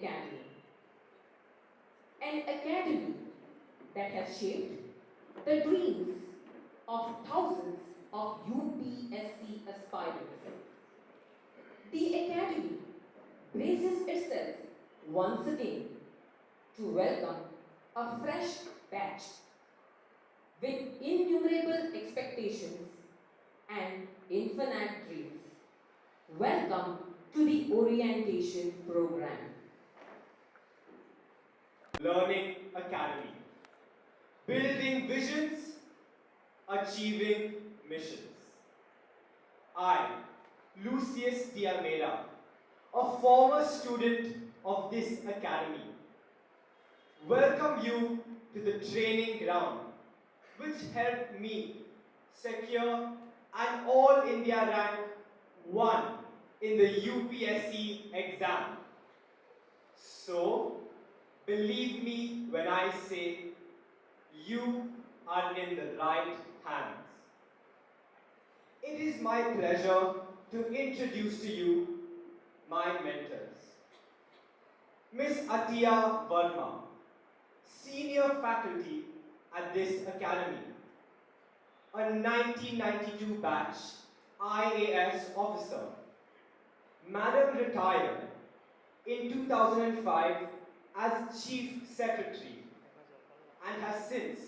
Academy. An academy that has shaped the dreams of thousands of UPSC aspirants. The Academy braces itself once again to welcome a fresh batch with innumerable expectations and infinite dreams. Welcome to the orientation program. Learning Academy. Building visions, achieving missions. I, Lucius de Almeida, a former student of this academy, welcome you to the training ground which helped me secure an All India rank 1 in the UPSC exam. So, believe me when I say you are in the right hands. It is my pleasure to introduce to you my mentors. Miss Atiya Verma, senior faculty at this academy, a 1992 batch IAS officer. Madam retired in 2005 as Chief Secretary and has since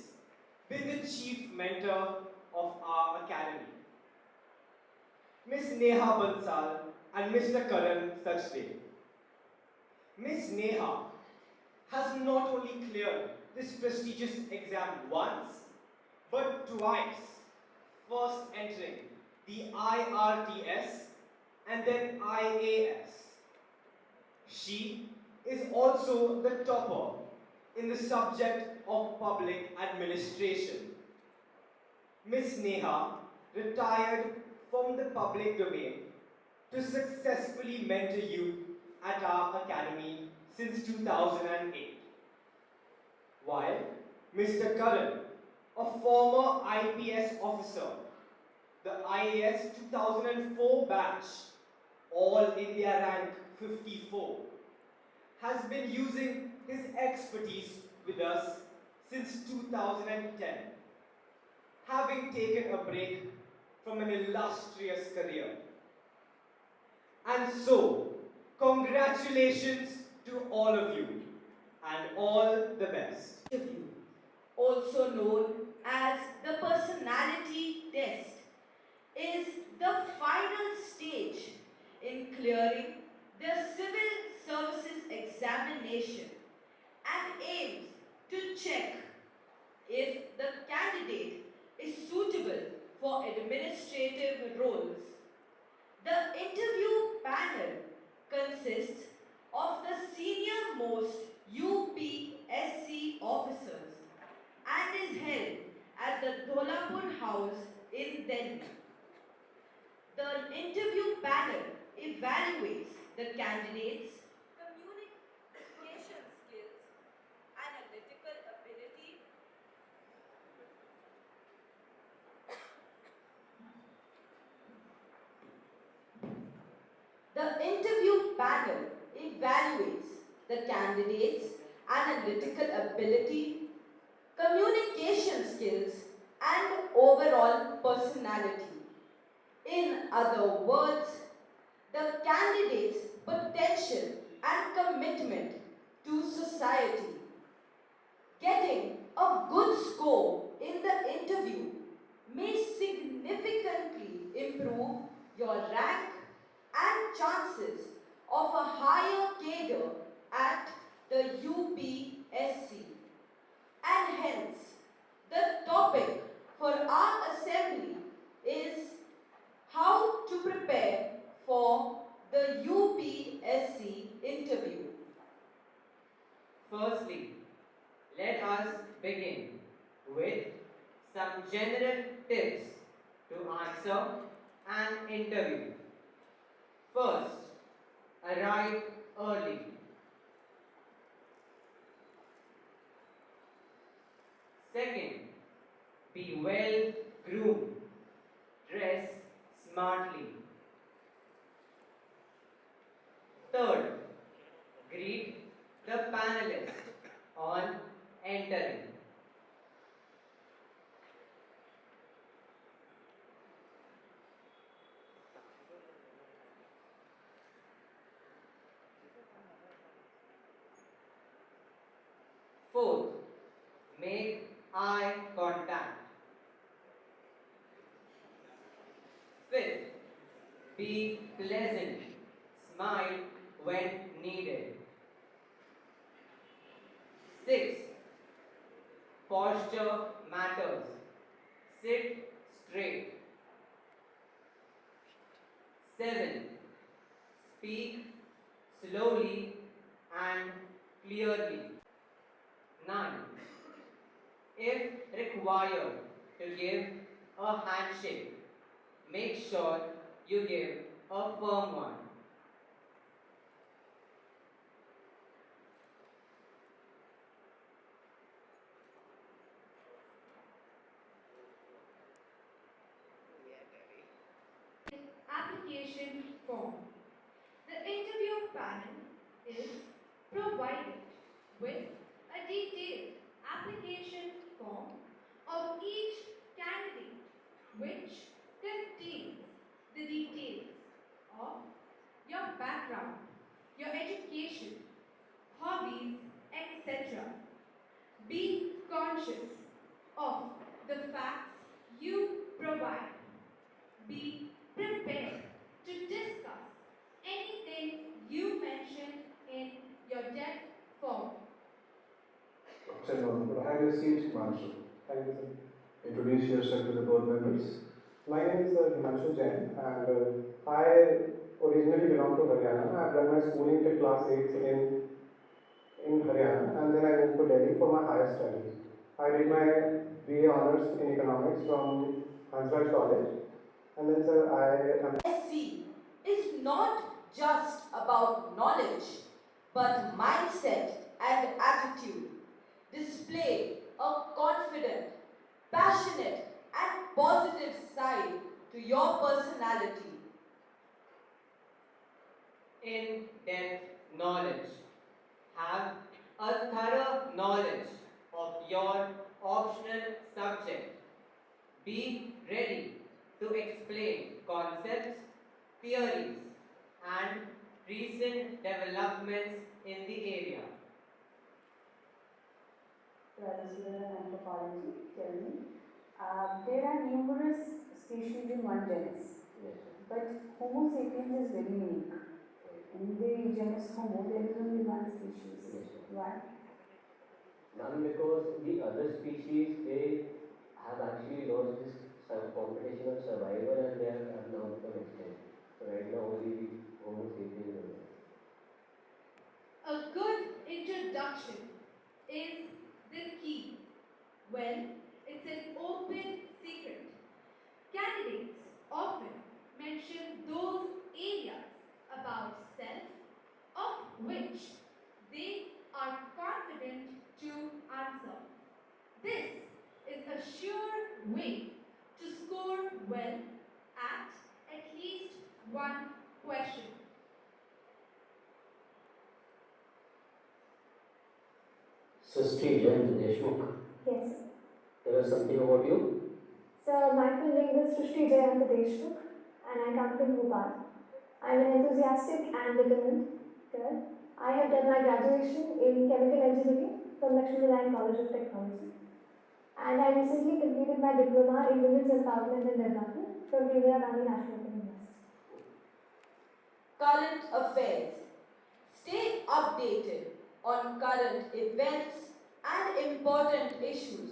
been the Chief Mentor of our academy. Miss Neha Bansal and Mr. Karan Sachdev. Miss Neha has not only cleared this prestigious exam once, but twice, first entering the IRTS and then IAS. She is also the topper in the subject of public administration. Miss Neha retired from the public domain to successfully mentor youth at our academy since 2008. While Mr. Karan, a former IPS officer, the IAS 2004 batch, All India rank 54, has been using his expertise with us since 2010, having taken a break from an illustrious career. And so, congratulations to all of you and all the best. Also known as the personality test, is the final stage in clearing the civil services examination and aims to check if the candidate is suitable for administrative roles. The interview panel consists of the senior most UPSC officers and is held at the Dholapur House in Delhi. The interview panel evaluates the candidates' communication skills, analytical ability, The interview panel evaluates the candidate's analytical ability, communication skills, and overall personality. In other words, the candidate's potential and commitment to society. Getting a good score in the interview may significantly improve your rank and chances of a higher cadre at the UPSC. And hence, the topic for our assembly is how to prepare for the UPSC interview. Firstly, let us begin with some general tips to answer an interview. First, arrive early. Second, be well groomed. Dress smartly. Third, greet panelist on entering. Fourth, make eye contact. Fifth, be pleasant. Smile when needed. Sixth, posture matters. Sit straight. 7. Speak slowly and clearly. 9. If required to give a handshake, make sure you give a firm one. Application form. The interview panel is provided with a detailed application form of each candidate, which contains the details of your background, your education, hobbies, etc. Be conscious of the facts you provide. Be prepared to discuss anything you mention in your deck form. Could I have your seat, Himanshu? Thank you, sir. Introduce yourself to the board members. My name is Himanshu Jain, and I originally belong to Haryana. I've done my schooling till class 8 in Haryana, and then I moved to Delhi for my higher studies. I did my BA honors in economics from Hansraj College, and then, sir, I am. SC is not just about knowledge, but mindset and attitude. Display a confident, passionate, and positive side to your personality. In-depth knowledge. Have a thorough knowledge of your optional subject. Be ready to explain concepts, theories, and recent developments in the area. So as a student of anthropology, tell me, there are numerous species in one genus, Yes, but Homo sapiens is very unique. In the genus Homo, there is only one species. yes, sir. Why? None, because the other species, they have actually lost this competition of survival and they have now become extinct. So right now only the Homo sapiens are there. A good introduction is the key. Well, it's an open secret. Candidates often mention those areas about self of which they are confident to answer. This is a sure way to score well at least one question. Srishti Jain Deshmukh, Yes. tell us something about you. So my full name is Srishti Jayanta Deshmukh, and I come from Bhopal. I'm an enthusiastic and determined girl. I have done my graduation in chemical engineering from Lakshmi Narayan College of Technology, and I recently completed my diploma in women's empowerment and development from the Indira Gandhi National Open University. Current affairs. Stay updated on current events and important issues,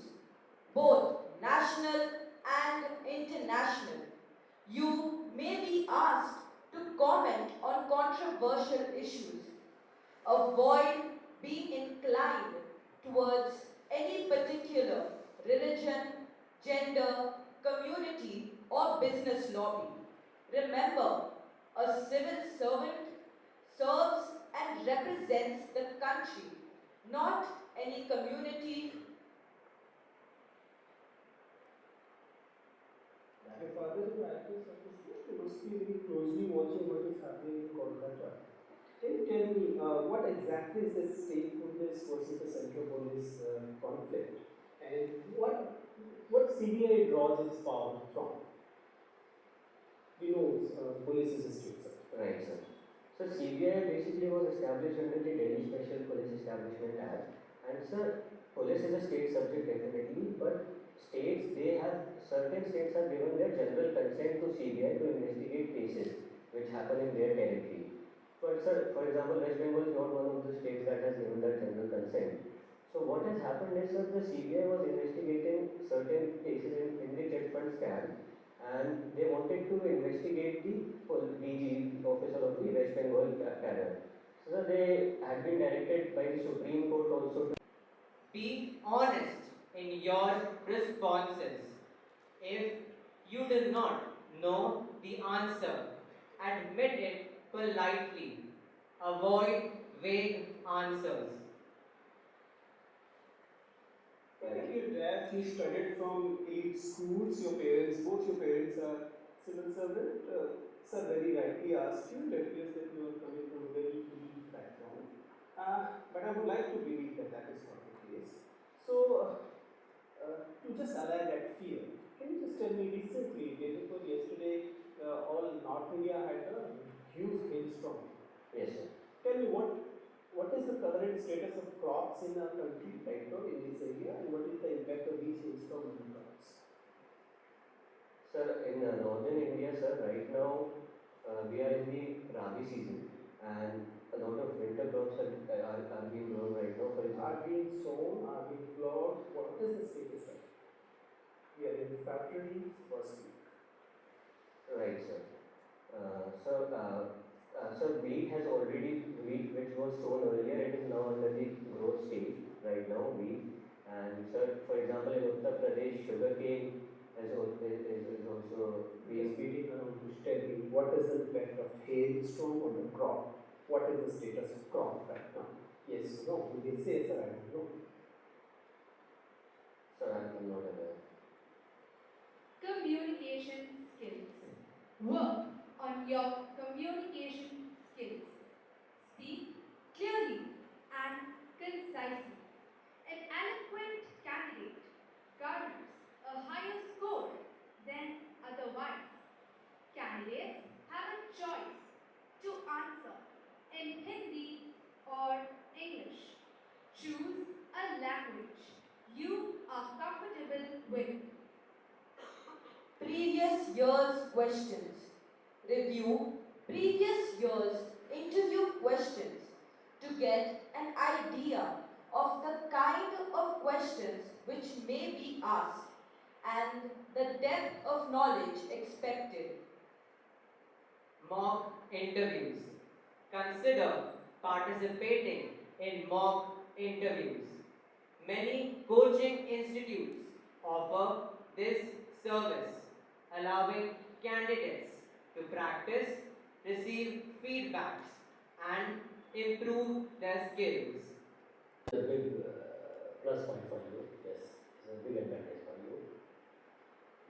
both national and international. You may be asked to comment on controversial issues. Avoid being inclined towards any particular religion, gender, community, or business lobby. Remember, a civil servant serves and represents the country, not any community. If father is an actress of the film, they must be very closely watching what is happening in Kolkata. Can you tell me what exactly is this state police versus the central police conflict, and what CBI draws its power from? We know police is a state subject. Right, sir. So CBI basically was established under the Delhi Special Police Establishment Act, and sir, police is a state subject definitely, but certain states have given their general consent to CBI to investigate cases which happen in their territory. But sir, for example, West Bengal is not one of the states that has given that general consent. So what has happened is, sir, the CBI was investigating certain cases in the chit fund scam, and they wanted to investigate the DG, the officer of the West Bengal cadre. So they had been directed by the Supreme Court also to Be honest in your responses. If you do not know the answer, admit it politely. Avoid vague answers. Like your dad, he studied from elite schools. Your parents, both your parents are civil servant. Sir very rightly asked you. It appears that you are coming from a very elite background. But I would like to believe that that is not the case. So, to just allay that fear, can you just tell me recently, day before yesterday, all North India had a huge hailstorm. yes, sir. Tell me what is the current status of crops in our country right now in this area, and what is the impact of these hailstorm on the crops? Sir, in northern India, sir, right now we are in the Rabi season, and a lot of winter crops are being grown right now. For Are example, being sown, are being plowed? What is the status like? We are in February first week. right, sir. So wheat which was sown earlier, it is now under the growth stage right now, wheat. And sir, for example, in Uttar Pradesh, sugarcane is also being. Just beating around to tell me what is the impact of hailstorm on the crop? What is the status of crop right now? Yes, no. You may say, sir, I don't know. Sir, I'm not aware. Communication skills. Work on your communication skills. Speak clearly and concisely. An eloquent candidate garners a higher score than otherwise. Candidates have a choice to answer in Hindi or English. Choose a language you are comfortable with. Previous year's questions. Review previous year's interview questions to get an idea of the kind of questions which may be asked and the depth of knowledge expected. Mock interviews. Consider participating in mock interviews. Many coaching institutes offer this service, allowing candidates to practice, receive feedbacks, and improve their skills. A big plus point for you. Yes, it's a big advantage for you.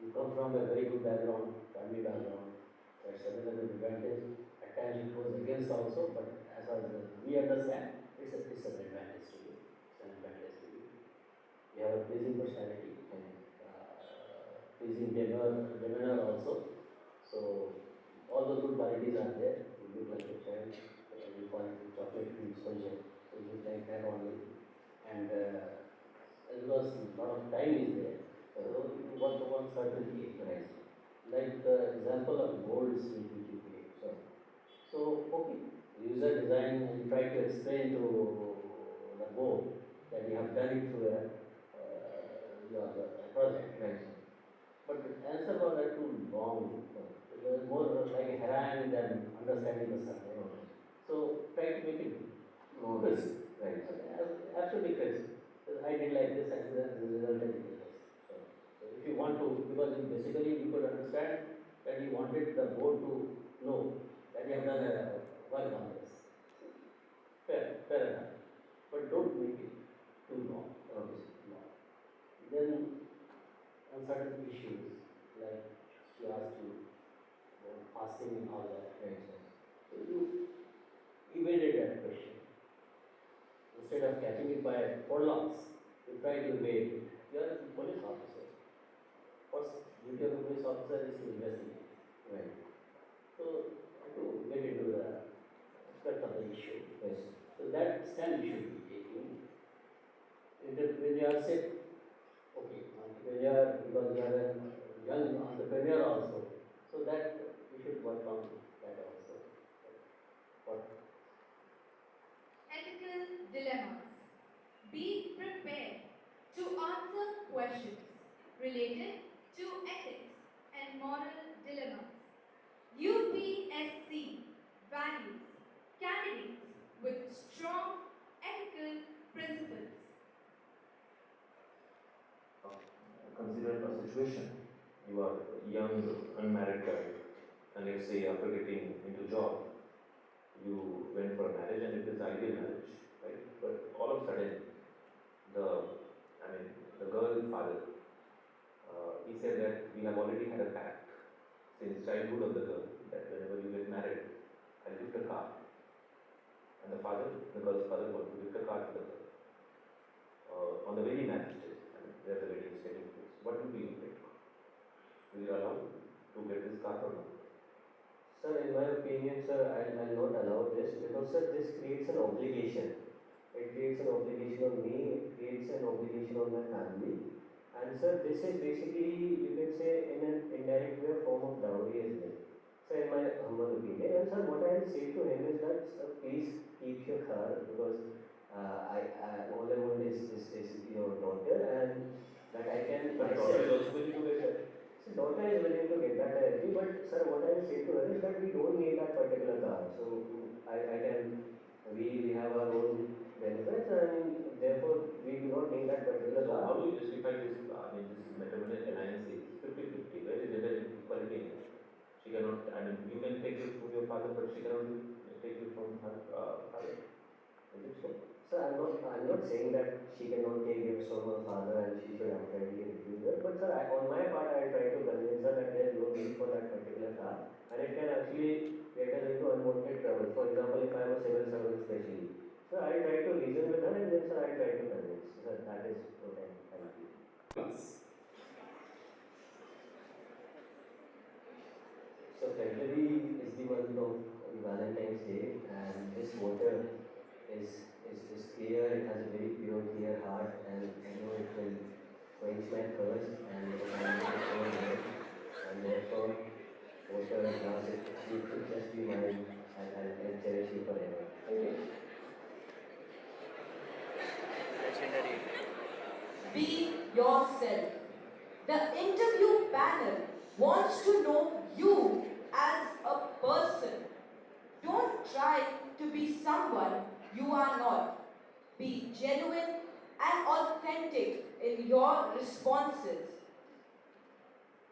You come from a very good background, family background. That's another big advantage. At times it goes against also, but as far as we understand, it's an advantage to you. It's an advantage to you. You have a pleasing personality and pleasing demeanor also. So all those good qualities are there. You look like a child. We call it chocolate cream soldier. So you look like that only. And because a lot of time is there, you want to want certainty right? Like the example of gold smith which you gave. So okay, user design and you try to explain to the board that you have done it through your project, right? But the answer was too long. It was more like a harangue than understanding the subject. So try to make it more crisp, right? Absolutely crisp. I did like this, and the result is this. So if you want to, because basically you could understand that you wanted the board to know that you have done a work on this. Fair enough. But don't make it too long, obviously long. Then on certain issues, like she asked you about fasting and all that, right? So you evaded that question. Instead of catching it by forelocks, you try to evade it. You are a police officer. What's the duty of a police officer is to investigate. Right. So, to get into the aspect of the issue. Yes. So that stand you should be taking. When you are sick, okay, entrepreneur, because you are a young entrepreneur also. So that you should work on that also. What? Ethical dilemmas. Be prepared to answer questions related to ethics and moral dilemmas. UPSC values candidates with strong ethical principles. Consider a situation. You are a young, unmarried guy, and let's say after getting into job, you went for a marriage and it is ideal marriage, right? But all of a sudden, the girl father, he said that we have already had a pact since childhood of the girl that whenever you get married, I'll gift a car. And the girl's father wants to gift a car to the girl. On the very marriage day, where the wedding is taking place, what will be your pick? Will you allow to get this car or not? Sir, in my opinion, sir, I'll not allow this because, sir, this creates an obligation. It creates an obligation on me, it creates an obligation on my family. And, sir, this is basically, you can say, in an indirect way, a form of dowry as well. So, in my humble opinion, and, sir, what I'll say to him is that, sir, please keep your car because all I want is basically your daughter and that I can. But daughter is also willing to get that. So daughter is willing to get that, I agree, but sir, what I will say to her is that we don't need that particular car. So we have our own benefits and therefore we do not need that particular So car. how do you justify this? This matrimonial alliance is 50-50. Where is gender equality in it? She cannot. You can take it from your father, but she cannot take it from her father. Is it so? So I'm not saying that she cannot take gifts from her father and she should outrightly refuse it. But sir, on my part, I try to convince her that there is no need for that particular car, and it can actually get us into unwanted trouble. For example, if I am a civil servant, especially, so I try to reason with her, and then sir, I try to convince. Sir, that is what I feel. So February is the month of Valentine's Day, and this water is clear, it has a very pure, clear heart, and I know it will quench my thirst, and I'm looking forward to it. And therefore, water glass, you should just be mine, and I'll cherish you forever. Thank you. Be yourself. The interview panel wants to know you as a person. Don't try to be someone you are not. Be genuine and authentic in your responses.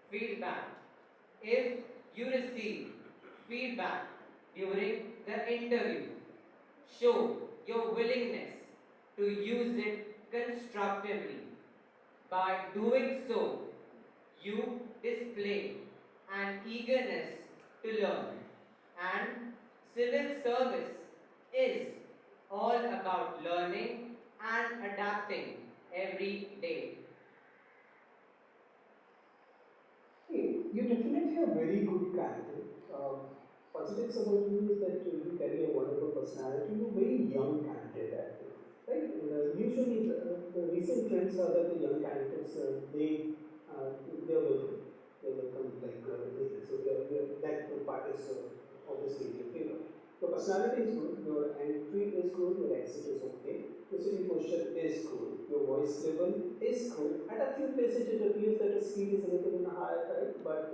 Feedback. If you receive feedback during the interview, show your willingness to use it constructively. By doing so, you display an eagerness to learn, and civil service is all about learning and adapting every day. You definitely have very good character. Positives about you is that you carry a wonderful personality. You're a very young candidate, actually, right? And, usually, the recent trends are that the young candidates they are welcome. They welcome like anything. So that part is obviously in your favor. Your personality is good. Your entry is good. Your exit is okay. Your sitting posture is good. Your voice level is good. At a few places, it appears that the speed is a little on the higher side, but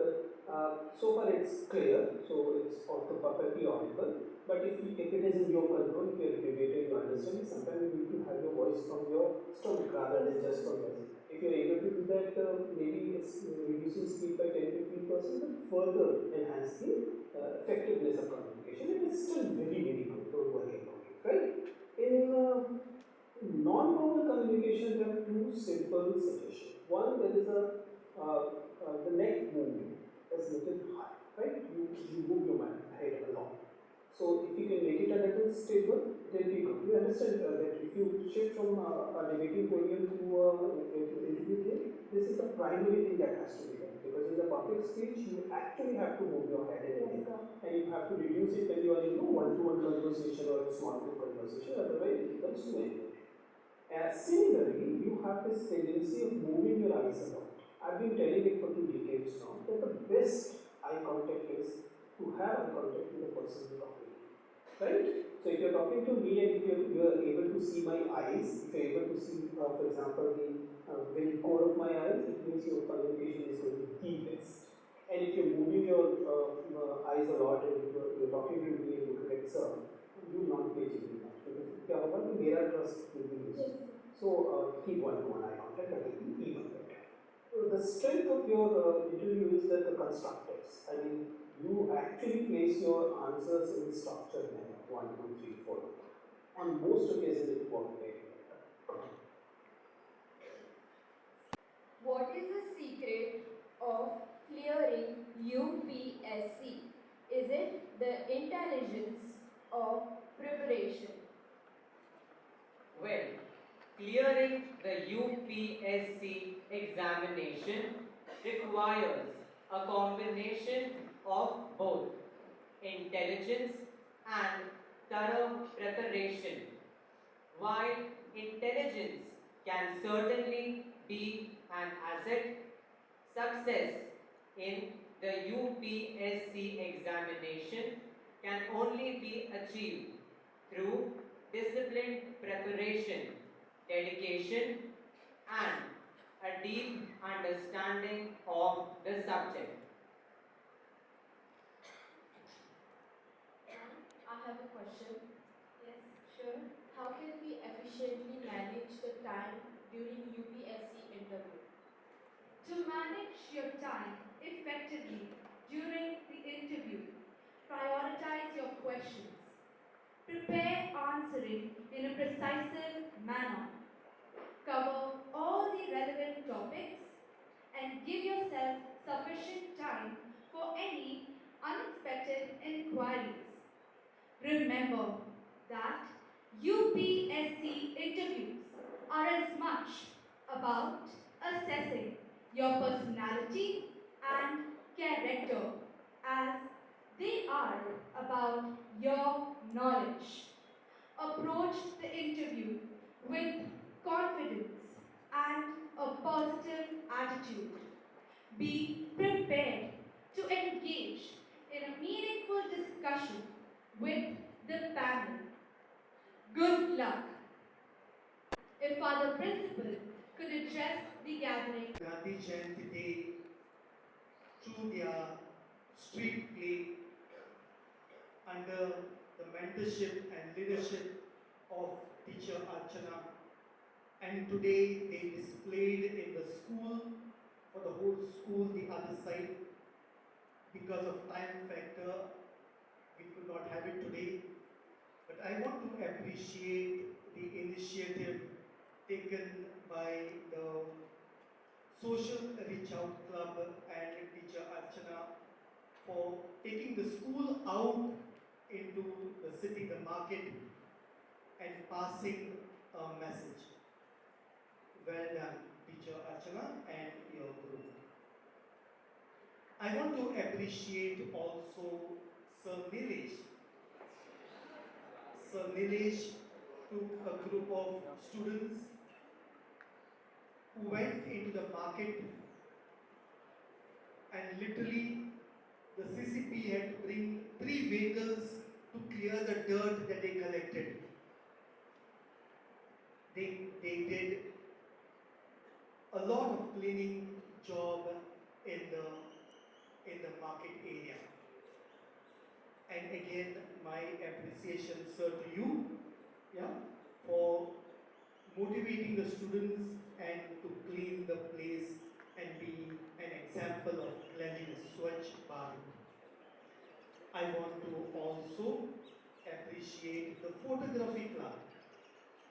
so far it's clear, so it's also perfectly audible. But if it is in your control, if you are debating, you understand, sometimes you need to have your voice from your stomach rather than just from your. If you are able to do that, maybe it's reducing speed by 10-15% will further enhance the effectiveness of communication. It is still very, very good, don't worry about it, right? In non-verbal communication, there are two simple suggestions. One, there is the neck movement is little high, right? You move your head a lot. So if you can make it a little stable, then be good. You understand that if you shift from a debating podium to interview thing, this is the primary thing that has to be done. Because in the public speech, you actually have to move your head in Yes, there, sir. and you have to reduce it when you are in one-to-one conversation or small group conversation. Otherwise, it becomes too many. Similarly, you have this tendency of moving your eyes a lot. I've been telling it for 2 decades now that the best eye contact is to have eye contact with the person you're talking to, right? So if you're talking to me and if you're able to see my eyes, if you're able to see, for example, the very core of my eyes, it means your presentation is going to be the best. And if you're moving your eyes a lot and if you're talking to me and looking at sir, you will not be achieving much because क्या होगा कि मेरा trust will be lost. Yes, sir. So keep one-to-one eye contact, that will be even better. The strength of your interview is that the constructives. I mean, you actually place your answers in structured manner, 1, 2, 3, 4. On most occasions, it works very well. What is the secret of clearing UPSC? Is it the intelligence or preparation? Well, clearing the UPSC examination requires a combination of both intelligence and thorough preparation. While intelligence can certainly be an asset, success in the UPSC examination can only be achieved through disciplined preparation, dedication, and a deep understanding of the subject. I have a question. Yes, sure. How can we efficiently manage the time during UPSC interview? To manage your time effectively during the interview, prioritize your questions. Prepare answering in a precise manner. Cover all the relevant topics and give yourself sufficient time for any unexpected inquiries. Remember that UPSC interviews are as much about assessing your personality and character as they are about your knowledge. Approach the interview with confidence and a positive attitude. Be prepared to engage in a meaningful discussion with the panel. Good luck. If Father Principal could address the gathering. Gandhi Jayanti Day through their street play under the mentorship and leadership of teacher Archana, and today they displayed in the school, for the whole school, the other side. Because of time factor, we could not have it today, but I want to appreciate the initiative taken by the Social Reach Out Club and teacher Archana for taking the school out into the city, the market, and passing a message. Well done, teacher Archana and your group. I want to appreciate also Sir Nilesh. Sir Nilesh took a group of students who went into the market, and literally the CCP had to bring 3 vehicles to clear the dirt that they collected. They did a lot of cleaning job in the market area. And again, my appreciation, sir, to you, for motivating the students and to clean the place and be an example of cleanliness, Swachh Bharat. I want to also appreciate the photography club,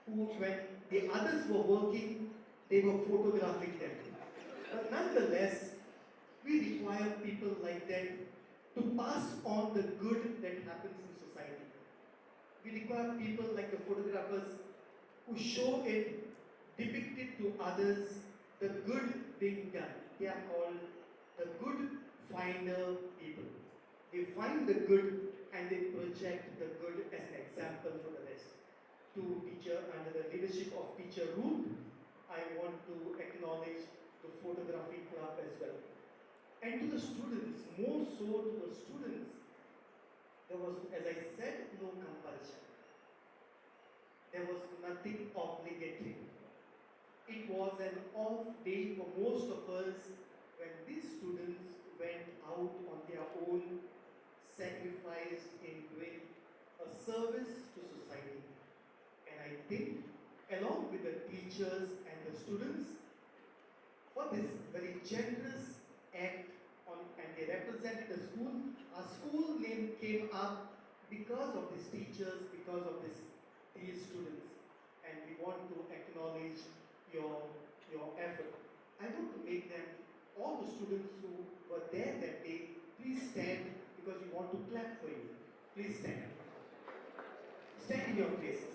who, when the others were working, they were photographing them. But nonetheless, we require people like that to pass on the good that happens in society. We require people like the photographers who show it depicted to others the good being done. They are called the good finder people. They find the good and they project the good as an example for the rest. To teacher, under the leadership of teacher Ruth, I want to acknowledge the photography club as well. And to the students, more so to the students, there was, as I said, no compulsion. There was nothing obligatory. It was an off day for most of us when these students went out on their own, sacrificed in doing a service to society. And I think, along with the teachers and the students, for this very generous act on, and they represented the school, our school name came up because of these teachers, because of these students. And we want to acknowledge your effort. I want to make them, all the students who were there that day, please stand because we want to clap for you. Please stand. Stand in your places.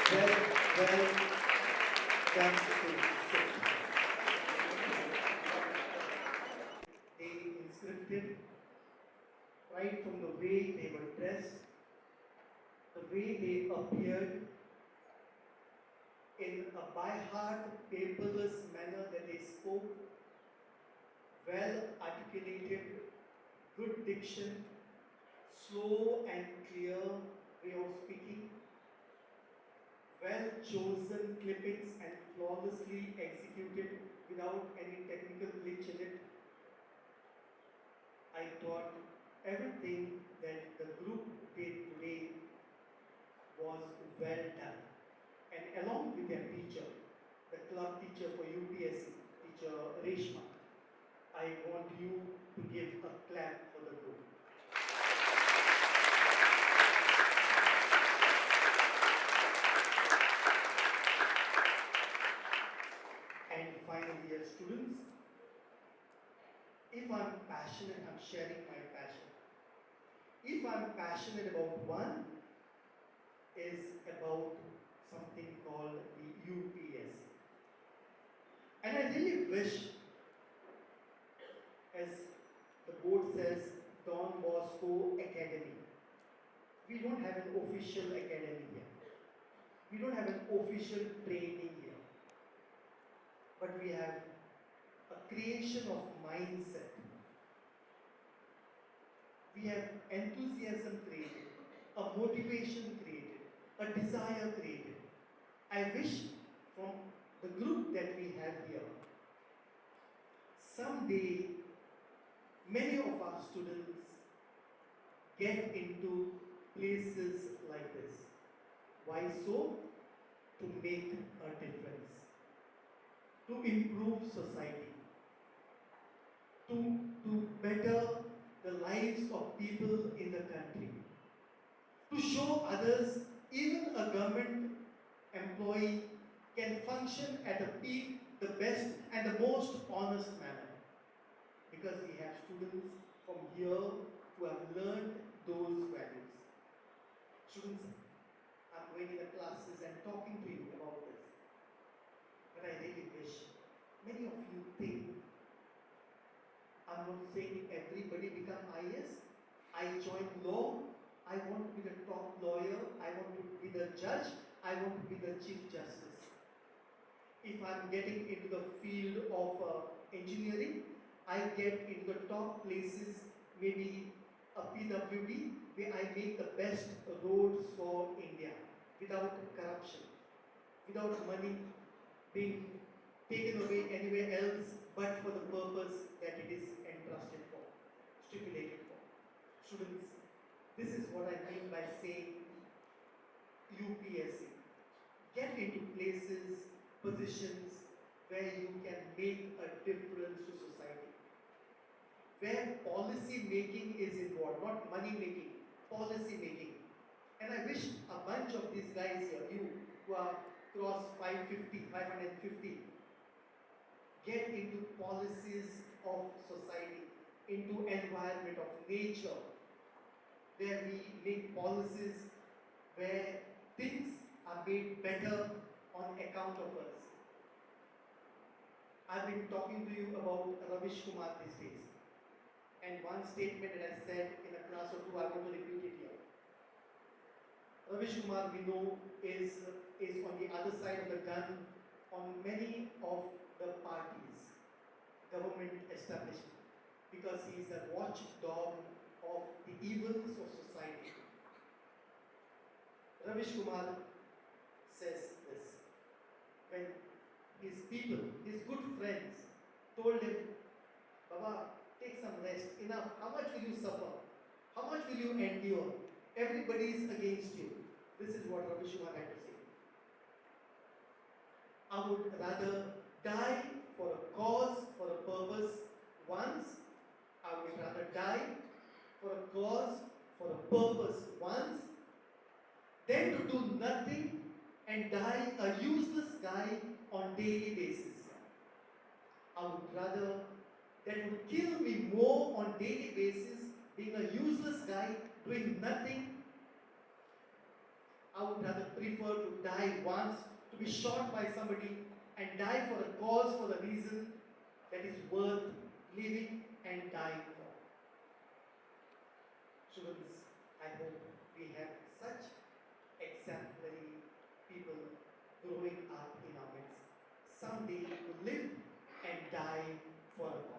Well done. They inscripted right from the way they were dressed, the way they appeared, in a by-heart, paperless manner that they spoke, well articulated, good diction, slow and clear way of speaking, well chosen clippings and flawlessly executed without any technical glitch in it. I thought everything that the group did today was well done. And along with their teacher, the club teacher for UPSC, teacher Reshma, I want you to give a clap for the group. And finally, dear students, if I'm passionate, I'm sharing my passion. If I'm passionate about one, is about something called the UPSC. And I really wish, as the board says, Don Bosco Academy. We don't have an official academy here. We don't have an official training here. But we have a creation of mindset. We have enthusiasm created, a motivation created, a desire created. I wish from the group that we have here, someday many of our students get into places like this. Why so? To make a difference, to improve society, to better the lives of people in the country, to show others even a government employee can function at the peak, the best and the most honest manner. Because we have students from here who have learned those values. Students, I'm going in the classes and talking to you about this. But I really wish many of you think, I'm not saying everybody become IAS. I joined law. I want to be the top lawyer. I want to be the judge. I want to be the Chief Justice. If I'm getting into the field of engineering, I get into the top places, maybe a PWD, where I make the best roads for India without corruption, without money being taken away anywhere else but for the purpose that it is entrusted for, stipulated for. Students, this is what I mean by saying UPSC. Get into places, positions where you can make a difference to society. Where policy making is involved, not money making. policy making. And I wish a bunch of these guys here, you who are cross 550, get into policies of society, into environment of nature, where we make policies where things are made better on account of us. I've been talking to you about Ravish Kumar these days. And one statement that I said in a class or two, I want to repeat it here. Ravish Kumar, we know, is on the other side of the gun on many of the parties, government establishment, because he is a watchdog of the evils of society. Ravish Kumar says this, when his people, his good friends, told him, Baba, take some rest, enough, how much will you suffer? How much will you endure? Everybody is against you. This is what Ravish Kumar had to say. I would rather die for a cause, for a purpose once. I would rather die for a cause, for a purpose once, than to do nothing and die a useless guy on daily basis. I would rather, that would kill me more on daily basis, being a useless guy, doing nothing. I would rather prefer to die once, to be shot by somebody and die for a cause, for a reason that is worth living and dying for. Students, I hope we have such exemplary people growing up in our midst. Someday to live and die for a cause.